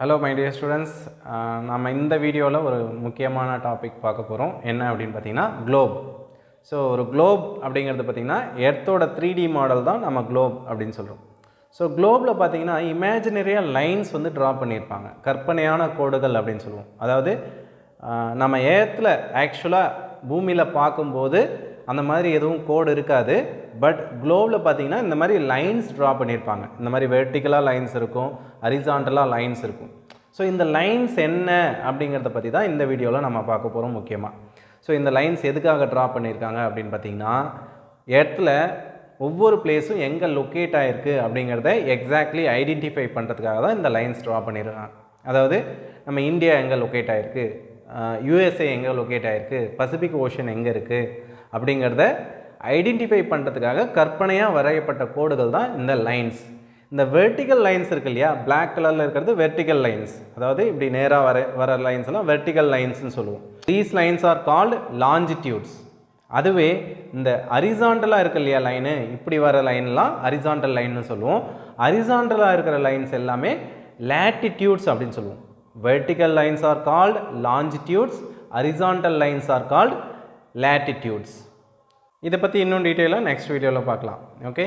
Hello my dear students, நம்ம இந்த வீடியோவில் ஒரு முக்கியமான டாபிக் பார்க்க போகிறோம். என்ன அப்படின்னு பார்த்தீங்கன்னா குளோப். ஸோ ஒரு குளோப் அப்படிங்கிறது பார்த்திங்கன்னா எர்த்தோட 3D மாடல் தான் நம்ம குளோப் அப்படின்னு சொல்கிறோம். ஸோ குளோபில் பார்த்திங்கன்னா இமேஜினரியாக லைன்ஸ் வந்து ட்ரா பண்ணியிருப்பாங்க, கற்பனையான கோடுகள் அப்படின்னு சொல்லுவோம். அதாவது நம்ம எர்த்தில் ஆக்சுவலாக பூமியில் பார்க்கும்போது அந்த மாதிரி எதுவும் கோடு இருக்காது. பட் குளோபில் பார்த்திங்கன்னா இந்த மாதிரி லைன்ஸ் ட்ரா பண்ணியிருப்பாங்க. இந்த மாதிரி வெர்டிக்கலாக லைன்ஸ் இருக்கும், ஹரிசாண்டலாக லைன்ஸ் இருக்கும். ஸோ இந்த லைன்ஸ் என்ன அப்படிங்கிறத பற்றி தான் இந்த வீடியோவில் நம்ம பார்க்க போகிறோம் முக்கியமாக. ஸோ இந்த லைன்ஸ் எதுக்காக ட்ரா பண்ணியிருக்காங்க அப்படின்னு பார்த்திங்கன்னா எர்த்தில் ஒவ்வொரு பிளேஸும் எங்கே லொக்கேட் ஆகிருக்கு அப்படிங்கிறத எக்ஸாக்ட்லி ஐடென்டிஃபை பண்ணுறதுக்காக தான் இந்த லைன்ஸ் ட்ரா பண்ணியிருக்காங்க. அதாவது நம்ம இந்தியா எங்கே லொக்கேட் ஆகிருக்கு, யூஎஸ்ஏ எங்கே லொக்கேட் ஆகிருக்கு, பசிபிக் ஓஷன் எங்கே இருக்குது அப்படிங்கிறத ஐடென்டிஃபை பண்ணுறதுக்காக கற்பனையாக வரையப்பட்ட கோடுகள் தான் இந்த லைன்ஸ். இந்த வெர்டிக்கல் லைன்ஸ் இருக்குது இல்லையா, பிளாக் கலரில் இருக்கிறது வெர்டிக்கல் லைன்ஸ். அதாவது இப்படி நேராக வர லைன்ஸ் எல்லாம் வெர்டிக்கல் லைன்ஸ்னு சொல்லுவோம். These lines are called longitudes. அதுவே இந்த ஹரிசாண்டலாக இருக்கு இல்லையா லைனு, இப்படி வர லைன்லாம் ஹரிசாண்டல் லைன்னு சொல்லுவோம். ஹரிசாண்டலாக இருக்கிற லைன்ஸ் எல்லாமே லேட்டிடியூட்ஸ் அப்படின்னு சொல்லுவோம். Vertical lines are called longitudes, horizontal lines are called latitudes. இதை பற்றி இன்னும் டீட்டெயிலாக நெக்ஸ்ட் வீடியோவில் பார்க்கலாம். ஓகே.